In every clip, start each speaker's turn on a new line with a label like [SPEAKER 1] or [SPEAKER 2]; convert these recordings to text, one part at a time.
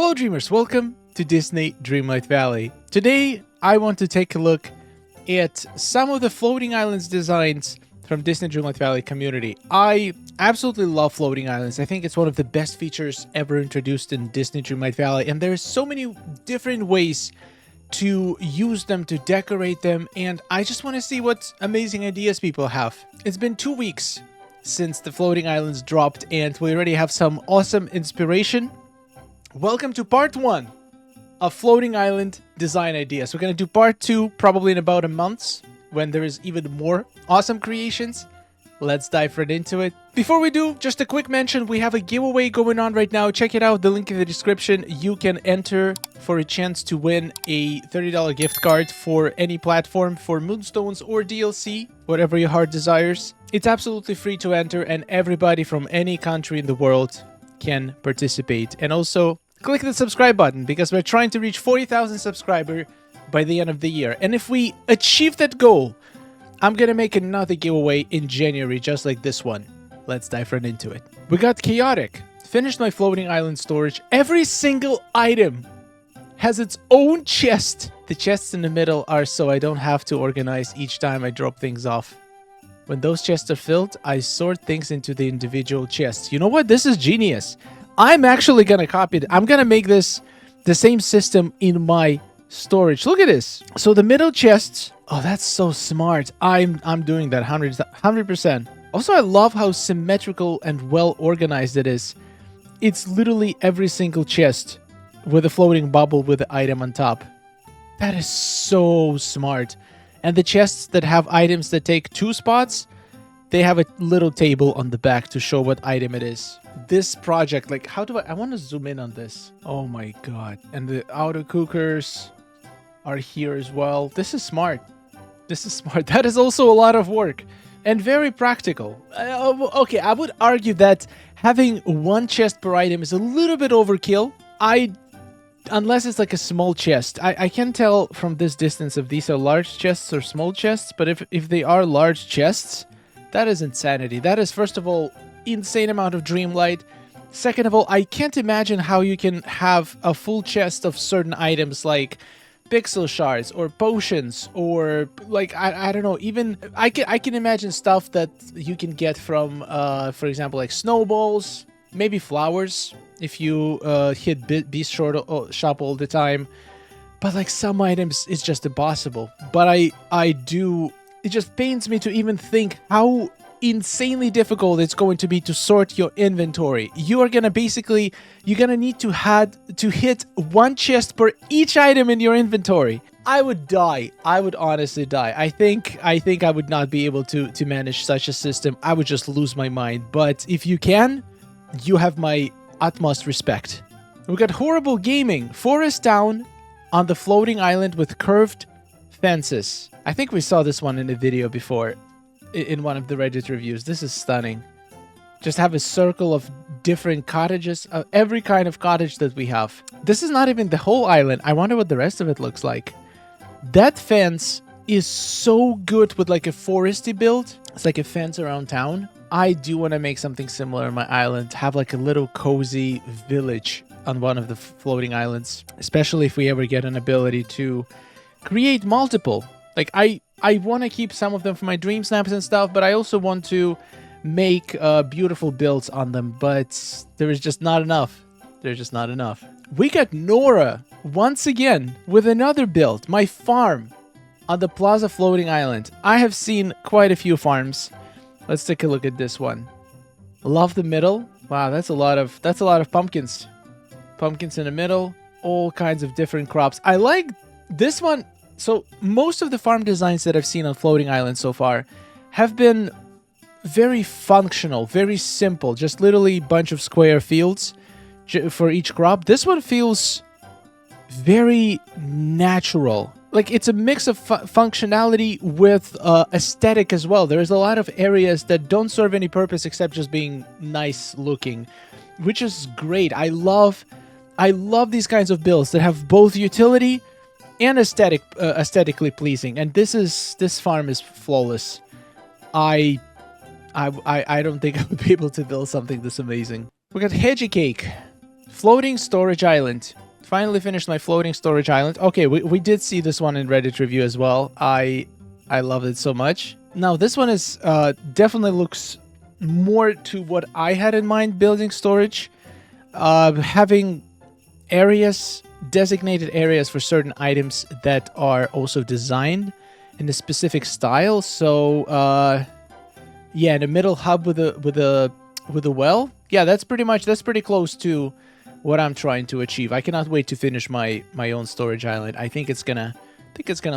[SPEAKER 1] Hello dreamers, welcome to Disney Dreamlight Valley. Today I want to take a look at some of the floating islands designs from Disney Dreamlight Valley community. I absolutely love floating islands. I think it's one of the best features ever introduced in Disney Dreamlight Valley, and there's so many different ways to use them, to decorate them, and I just want to see what amazing ideas people have. It's been 2 weeks since the floating islands dropped, and we already have some awesome inspiration. Welcome to part 1 of floating island design ideas. We're going to do part 2 probably in about a month when there is even more awesome creations. Let's dive right into it. Before we do, just a quick mention, we have a giveaway going on right now. Check it out, the link in the description. You can enter for a chance to win a $30 gift card for any platform for Moonstones or DLC, whatever your heart desires. It's absolutely free to enter, and everybody from any country in the world can participate. And also click the subscribe button because we're trying to reach 40,000 subscribers by the end of the year. And if we achieve that goal, I'm gonna make another giveaway in January just like this one. Let's dive right into it. We got chaotic. Finished my floating island storage. Every single item has its own chest. The chests in the middle are so I don't have to organize each time I drop things off. When those chests are filled, I sort things into the individual chests. You know what? This is genius. I'm actually going to copy it. I'm going to make this the same system in my storage. Look at this. So the middle chests. Oh, that's so smart. I'm doing that 100%. Also, I love how symmetrical and well organized it is. It's literally every single chest with a floating bubble with the item on top. That is so smart. And the chests that have items that take 2 spots, they have a little table on the back to show what item it is. This project, like, how do I want to zoom in on this. Oh my god. And the auto cookers are here as well. This is smart. This is smart. That is also a lot of work and very practical. Okay, I would argue that having 1 chest per item is a little bit overkill. Unless it's like a small chest. I can tell from this distance if these are large chests or small chests, but if they are large chests, that is insanity. That is, first of all, insane amount of dreamlight. Second of all, I can't imagine how you can have a full chest of certain items like pixel shards or potions or like I don't know, even I can imagine stuff that you can get from for example, like snowballs, maybe flowers if you hit Beast Shop all the time. But like some items, it's just impossible. But it just pains me to even think how insanely difficult it's going to be to sort your inventory. You're gonna need to hit 1 chest per each item in your inventory. I would die. I would honestly die. I think I would not be able to manage such a system. I would just lose my mind. But if you can, you have my utmost respect. We got horrible gaming. Forest town on the floating island with curved fences. I think we saw this one in a video before in one of the Reddit reviews. This is stunning. Just have a circle of different cottages, every kind of cottage that we have. This is not even the whole island. I wonder what the rest of it looks like. That fence is so good with like a foresty build. It's like a fence around town. I do want to make something similar on my island, have like a little cozy village on one of the floating islands, especially if we ever get an ability to create multiple. Like I want to keep some of them for my dream snaps and stuff, but I also want to make beautiful builds on them, but there is just not enough. There's just not enough. We got Nora once again with another build, my farm on the Plaza floating island. I have seen quite a few farms. Let's take a look at this one. Love the middle. Wow, that's a lot of pumpkins. Pumpkins in the middle, all kinds of different crops. I like this one. So most of the farm designs that I've seen on floating islands so far have been very functional, very simple, just literally a bunch of square fields for each crop. This one feels very natural. Like it's a mix of functionality with aesthetic as well. There's a lot of areas that don't serve any purpose except just being nice looking, which is great. I love these kinds of builds that have both utility and aesthetically pleasing. And this farm is flawless. I don't think I would be able to build something this amazing. We got Hedgie Cake. Floating storage island. Finally finished my floating storage island. Okay, we did see this one in Reddit review as well. I loved it so much. Now this one is definitely looks more to what I had in mind building storage. Having areas, designated areas for certain items that are also designed in a specific style. So yeah, in the middle hub with a well. Yeah, that's pretty close to what I'm trying to achieve. I cannot wait to finish my own storage island. I think it's gonna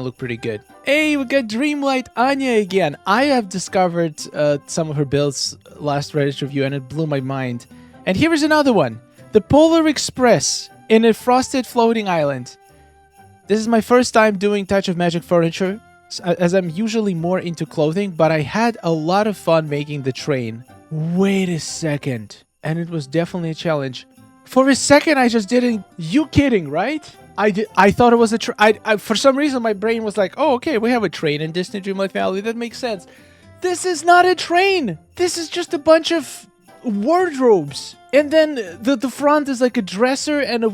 [SPEAKER 1] look pretty good. Hey, we got Dreamlight Anya again. I have discovered some of her builds last Reddit review, and it blew my mind. And here is another one. The Polar Express in a frosted floating island. This is my first time doing Touch of Magic furniture, as I'm usually more into clothing, but I had a lot of fun making the train. Wait a second. And it was definitely a challenge. For a second, I just didn't... You kidding, right? I thought it was a train. For some reason, my brain was like, oh, okay, we have a train in Disney Dreamlight Valley. That makes sense. This is not a train. This is just a bunch of wardrobes. And then the front is like a dresser and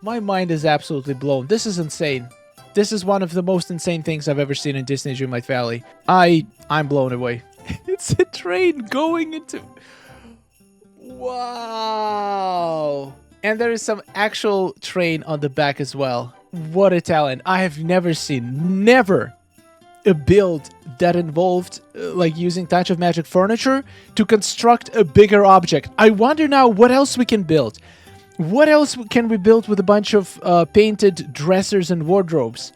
[SPEAKER 1] my mind is absolutely blown. This is insane. This is one of the most insane things I've ever seen in Disney Dreamlight Valley. I'm blown away. It's a train going into... Wow. And there is some actual train on the back as well. What a talent. I have never seen, a build that involved like using Touch of Magic furniture to construct a bigger object. I wonder now what else we can build. What else can we build with a bunch of painted dressers and wardrobes?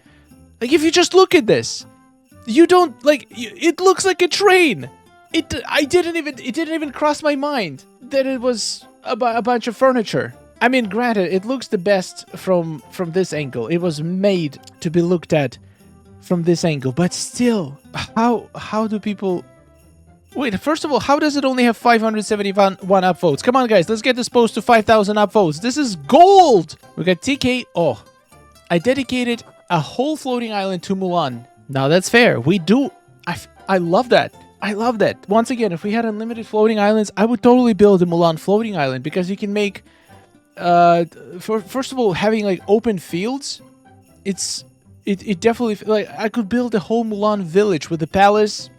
[SPEAKER 1] Like, if you just look at this, you don't like. It looks like a train. It didn't even cross my mind that it was a bunch of furniture. I mean, granted, it looks the best from this angle. It was made to be looked at from this angle, but still, how do people... Wait, first of all, how does it only have 571 upvotes? Come on, guys, let's get this post to 5,000 upvotes. This is gold! We got TK. Oh, I dedicated a whole floating island to Mulan. Now, that's fair. We do... I love that. I love that. Once again, if we had unlimited floating islands, I would totally build a Mulan floating island, because you can make... first of all, having, like, open fields, It definitely... Like, I could build a whole Mulan village with a palace,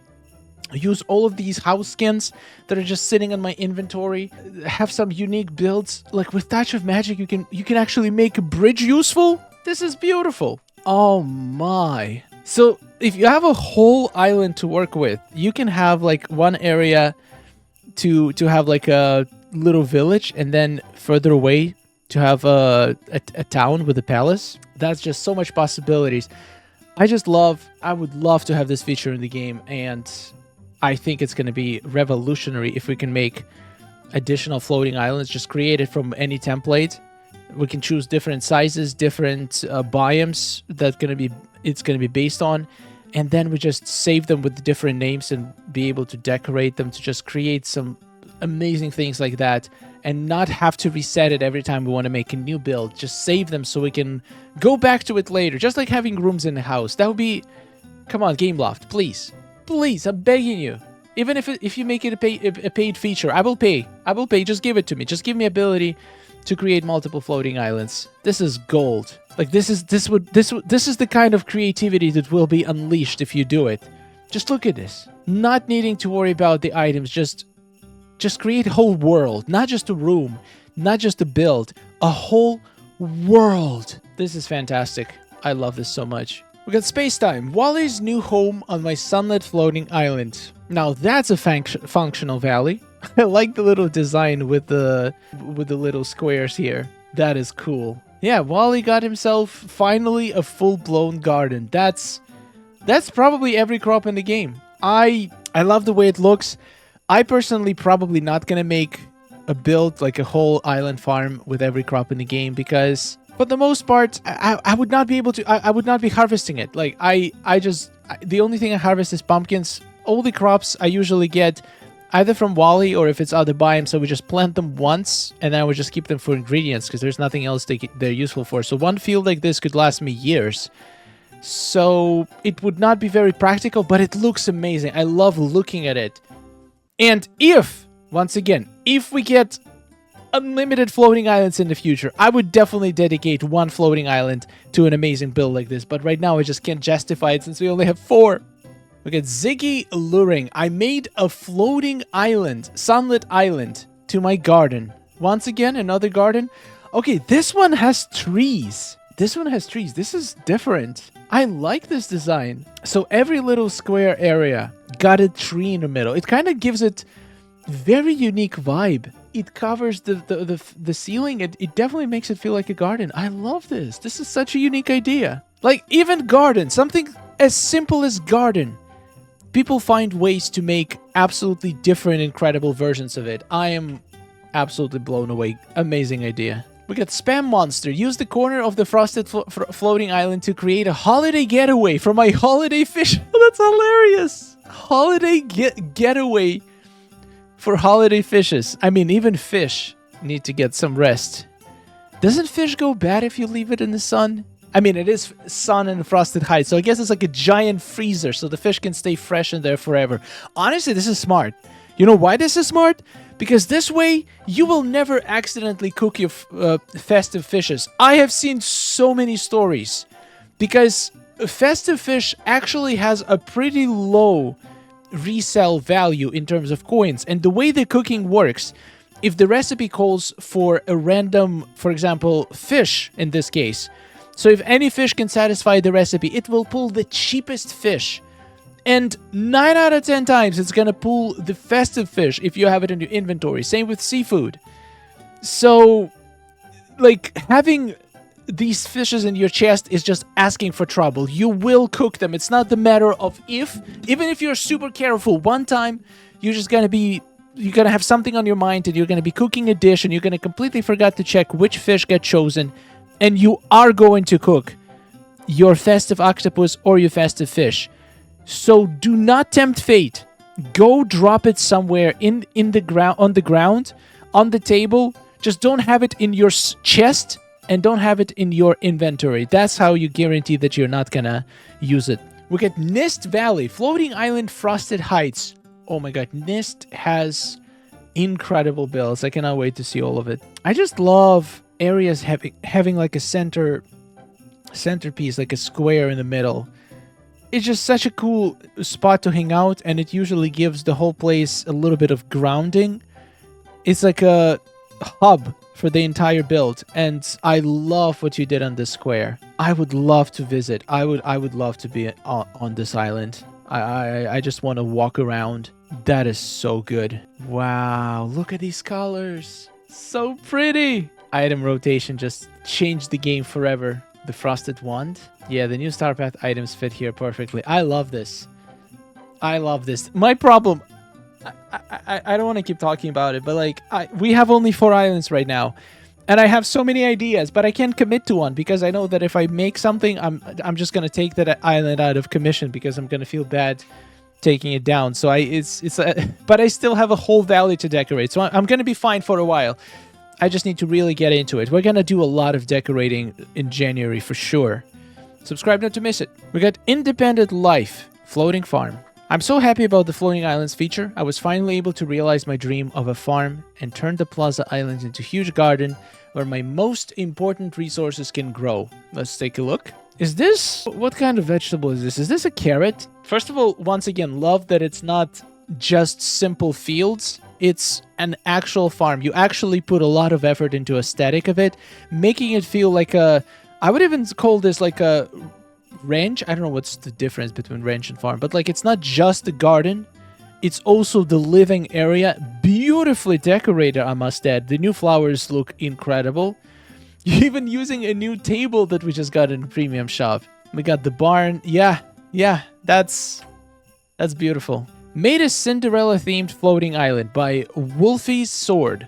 [SPEAKER 1] use all of these house skins that are just sitting in my inventory, have some unique builds. Like, with Touch of Magic, you can actually make a bridge useful. This is beautiful. Oh my. So, if you have a whole island to work with, you can have, like, one area to have, like, a little village, and then further away to have a town with a palace. That's just so much possibilities. I would love to have this feature in the game, and I think it's going to be revolutionary if we can make additional floating islands just created from any template. We can choose different sizes, different biomes it's going to be based on, and then we just save them with different names and be able to decorate them to just create some amazing things like that, and not have to reset it every time we want to make a new build. Just save them so we can go back to it later, just like having rooms in the house. That would be... Come on, Gameloft, please. Please, I'm begging you. Even if you make it a paid feature, I will pay. I will pay. Just give it to me. Just give me ability to create multiple floating islands. This is gold. Like, this is the kind of creativity that will be unleashed if you do it. Just look at this. Not needing to worry about the items, just create a whole world, not just a room, not just a build, a whole world. This is fantastic. I love this so much. We got Space Time, Wally's new home on my sunlit floating island. Now that's a functional valley. I like the little design with the little squares here. That is cool. Yeah, Wally got himself finally a full-blown garden. That's probably every crop in the game. I love the way it looks. I personally probably not gonna make a build like a whole island farm with every crop in the game, because for the most part I would not be able to. I would not be harvesting it. Like the only thing I harvest is pumpkins. All the crops I usually get either from Wally or if it's other biomes, so we just plant them once and then I would just keep them for ingredients because there's nothing else they're useful for. So one field like this could last me years. So it would not be very practical, but it looks amazing. I love looking at it. And if, once again, if we get unlimited floating islands in the future. I would definitely dedicate one floating island to an amazing build like this, but right now I just can't justify it since we only have 4. Look at Ziggy Luring. I made a floating island, sunlit island, to my garden. Once again, another garden. Okay, this one has trees. This is different. I like this design. So every little square area got a tree in the middle. It kind of gives it very unique vibe. It covers the ceiling. It definitely makes it feel like a garden. I love this. This is such a unique idea. Like, even garden, something as simple as garden. People find ways to make absolutely different, incredible versions of it. I am absolutely blown away. Amazing idea. We got Spam Monster. Use the corner of the frosted floating island to create a holiday getaway for my holiday fish. That's hilarious. Holiday getaway for holiday fishes. I mean, even fish need to get some rest. Doesn't fish go bad if you leave it in the sun? I mean, it is sun and frosted heights, so I guess it's like a giant freezer, so the fish can stay fresh in there forever. Honestly, this is smart. You know why this is smart? Because this way, you will never accidentally cook your festive fishes. I have seen so many stories. Because festive fish actually has a pretty low resale value in terms of coins. And the way the cooking works, if the recipe calls for a random, for example, fish in this case. So if any fish can satisfy the recipe, it will pull the cheapest fish. And 9 out of 10 times, it's going to pull the festive fish if you have it in your inventory. Same with seafood. So, like, having these fishes in your chest is just asking for trouble. You will cook them. It's not the matter of if. Even if you're super careful, one time, you're going to have something on your mind and you're going to be cooking a dish and you're going to completely forget to check which fish get chosen. And you are going to cook your festive octopus or your festive fish. So do not tempt fate. Go drop it somewhere in the ground, on the table. Just don't have it in your chest and don't have it in your inventory. That's how you guarantee that you're not gonna use it. We get Nist Valley, floating island, frosted heights. Oh my god, Nist has incredible builds. I cannot wait to see all of it. I just love areas having like a centerpiece, like a square in the middle. It's just such a cool spot to hang out, and it usually gives the whole place a little bit of grounding. It's like a hub for the entire build, and I love what you did on this square. I would love to visit. I would love to be on this island. I just want to walk around. That is so good. Wow, look at these colors. So pretty. Item rotation just changed the game forever. The frosted wand. Yeah, the new star path items fit here perfectly. I love this. I love this. My problem, I don't want to keep talking about it, but like we have only 4 islands right now, and I have so many ideas, but I can't commit to one because I know that if I make something, I'm just gonna take that island out of commission because I'm gonna feel bad taking it down. So but I still have a whole valley to decorate, so I'm gonna be fine for a while. I just need to really get into it. We're gonna do a lot of decorating in January for sure. Subscribe not to miss it. We got Independent Life, floating farm. I'm so happy about the floating islands feature. I was finally able to realize my dream of a farm and turn the Plaza Islands into a huge garden where my most important resources can grow. Let's take a look. Is this... what kind of vegetable is this? Is this a carrot? First of all, once again, love that it's not just simple fields. It's an actual farm. You actually put a lot of effort into aesthetic of it, making it feel like a... I would even call this like a ranch. I don't know what's the difference between ranch and farm, but like it's not just the garden. It's also the living area. Beautifully decorated, I must add. The new flowers look incredible. You're even using a new table that we just got in the premium shop. We got the barn. Yeah, that's beautiful. Made a Cinderella-themed floating island by Wolfie's Sword.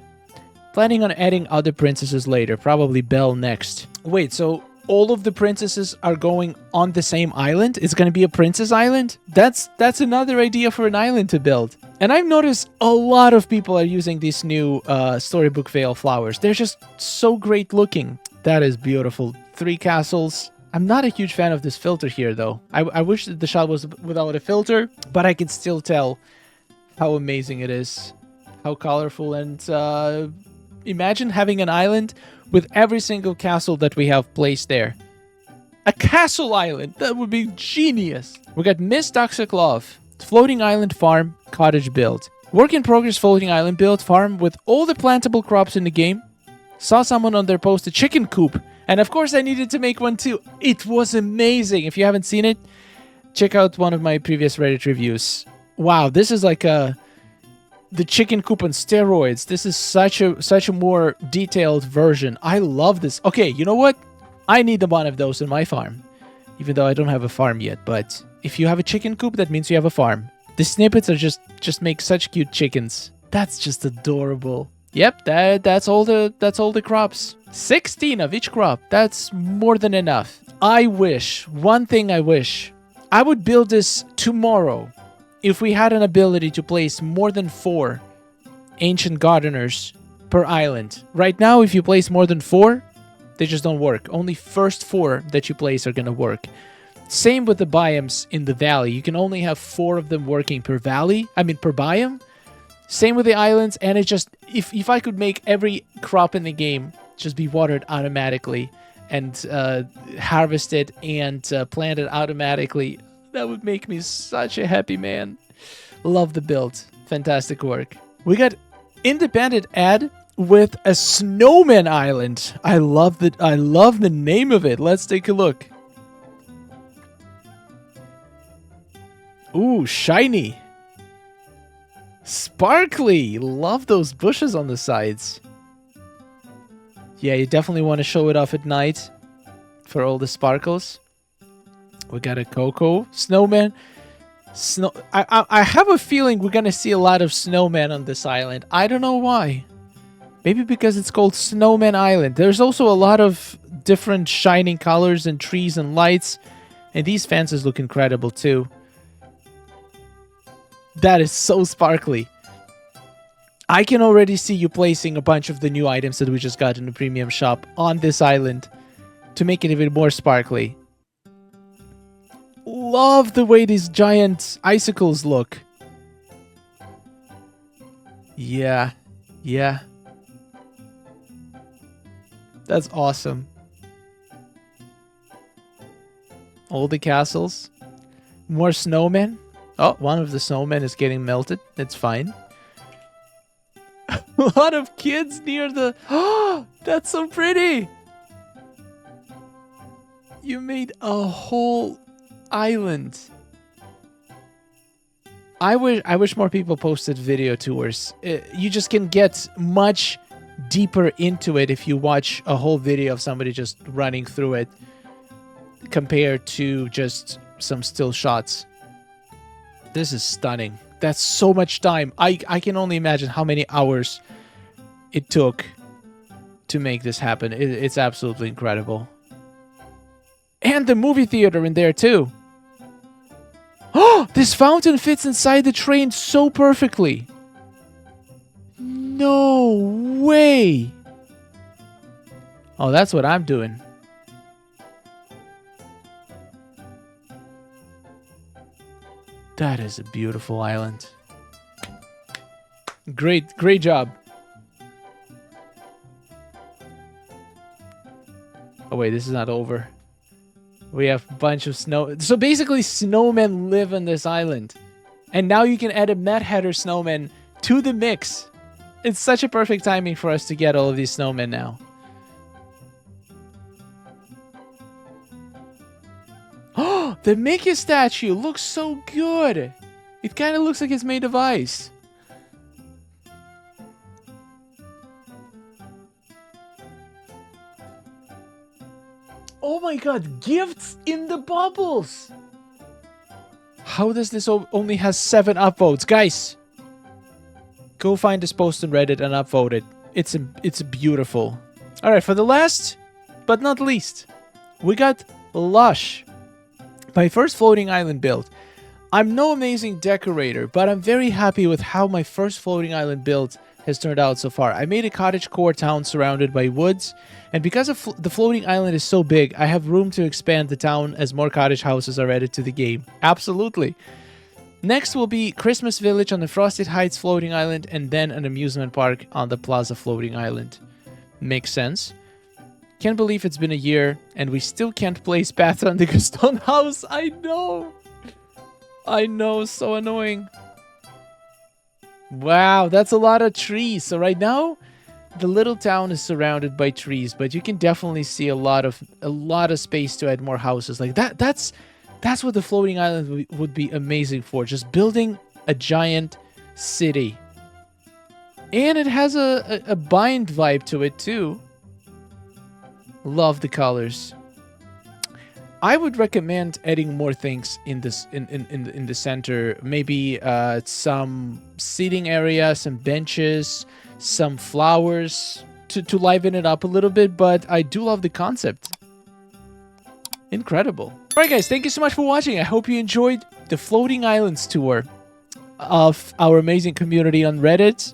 [SPEAKER 1] Planning on adding other princesses later, probably Belle next. Wait, so all of the princesses are going on the same island? It's going to be a princess island? That's another idea for an island to build. And I've noticed a lot of people are using these new Storybook Vale flowers. They're just so great looking. That is beautiful. 3 castles. I'm not a huge fan of this filter here, though. I wish that the shot was without a filter, but I can still tell how amazing it is. How colorful and imagine having an island with every single castle that we have placed there. A castle island! That would be genius! We got Miss Toxic Love. Floating island farm, cottage build. Work in progress floating island build, farm with all the plantable crops in the game. Saw someone on their post a chicken coop. And of course I needed to make one too. It was amazing. If you haven't seen it, check out one of my previous Reddit reviews. Wow, this is like the chicken coop on steroids. This is such a more detailed version. I love this. Okay, you know what? I need one of those in my farm. Even though I don't have a farm yet, but if you have a chicken coop, that means you have a farm. The snippets are just make such cute chickens. That's just adorable. Yep, that's all the crops. 16 of each crop. That's more than enough. One thing I wish, I would build this tomorrow if we had an ability to place more than 4 ancient gardeners per island. Right now, if you place more than 4, they just don't work. Only first 4 that you place are gonna work. Same with the biomes in the valley. You can only have 4 of them working per valley. I mean, per biome. Same with the islands, and it just... If I could make every crop in the game just be watered automatically and harvested and planted automatically, that would make me such a happy man. Love the build. Fantastic work. We got independent ad with a snowman island. I love the name of it. Let's take a look. Ooh, shiny. Sparkly. Love those bushes on the sides. Yeah, you definitely want to show it off at night for all the sparkles. We got a cocoa snowman. I have a feeling we're gonna see a lot of snowmen on this island. I don't know why. Maybe because it's called Snowman Island. There's also a lot of different shining colors and trees and lights. And these fences look incredible too. That is so sparkly. I can already see you placing a bunch of the new items that we just got in the premium shop on this island to make it even more sparkly. Love the way these giant icicles look. Yeah. Yeah. That's awesome. All the castles. More snowmen. Oh, one of the snowmen is getting melted. That's fine. A lot of kids near the... Oh, that's so pretty. You made a whole island. I wish more people posted video tours. You just can get much deeper into it if you watch a whole video of somebody just running through it compared to just some still shots. This is stunning. That's so much time. I can only imagine how many hours it took to make this happen. It's absolutely incredible. And the movie theater in there too. Oh, this fountain fits inside the train so perfectly. No way. Oh, that's what I'm doing. That is a beautiful island. Great job. Oh wait, this is not over. We have a bunch of snow. So basically, snowmen live on this island. And now you can add a Mad Hatter snowman to the mix. It's such a perfect timing for us to get all of these snowmen now. Oh, the Mickey statue looks so good. It kind of looks like it's made of ice. Oh my god, gifts in the bubbles! How does this only has 7 upvotes? Guys, go find this post on Reddit and upvote it. It's beautiful. Alright, for the last but not least, we got Lush. My first floating island build. I'm no amazing decorator, but I'm very happy with how my first floating island build has turned out so far. I made a cottage core town surrounded by woods, and because of the floating island is so big, I have room to expand the town as more cottage houses are added to the game. Absolutely. Next will be Christmas Village on the Frosted Heights floating island, and then an amusement park on the Plaza floating island. Makes sense. Can't believe it's been a year and we still can't place Path on the Gaston house. I know. I know, so annoying. Wow, that's a lot of trees. So right now, the little town is surrounded by trees, but you can definitely see a lot of space to add more houses. Like that's what the floating island would be amazing for. Just building a giant city. And it has a bind vibe to it too. Love the colors. I would recommend adding more things in this in the center. Maybe some seating area, some benches, some flowers to liven it up a little bit. But I do love the concept. Incredible. All right, guys, thank you so much for watching. I hope you enjoyed the Floating Islands tour of our amazing community on Reddit.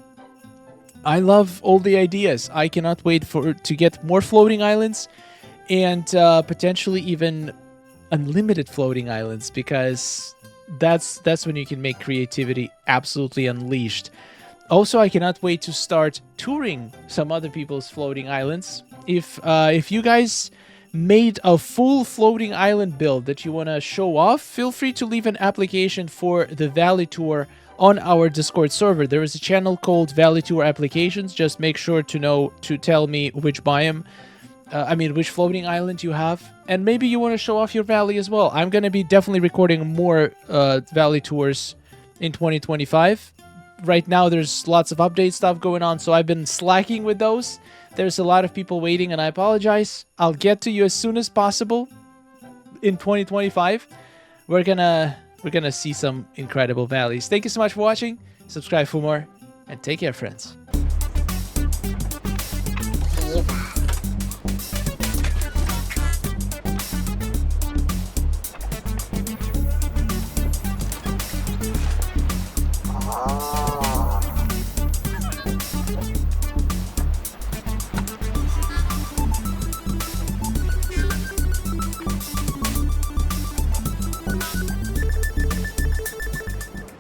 [SPEAKER 1] I love all the ideas. I cannot wait to get more floating islands and potentially even unlimited floating islands, because that's when you can make creativity absolutely unleashed. Also, I cannot wait to start touring some other people's floating islands. If you guys made a full floating island build that you want to show off, feel free to leave an application for the Valley Tour on our Discord server. There is a channel called Valley Tour Applications. Just make sure to tell me which biome, which floating island you have, and maybe you want to show off your valley as well. I'm going to be definitely recording more Valley Tours in 2025. Right now, there's lots of update stuff going on, so I've been slacking with those. There's a lot of people waiting, and I apologize. I'll get to you as soon as possible in 2025. We're gonna see some incredible valleys. Thank you so much for watching. Subscribe for more, and take care, friends.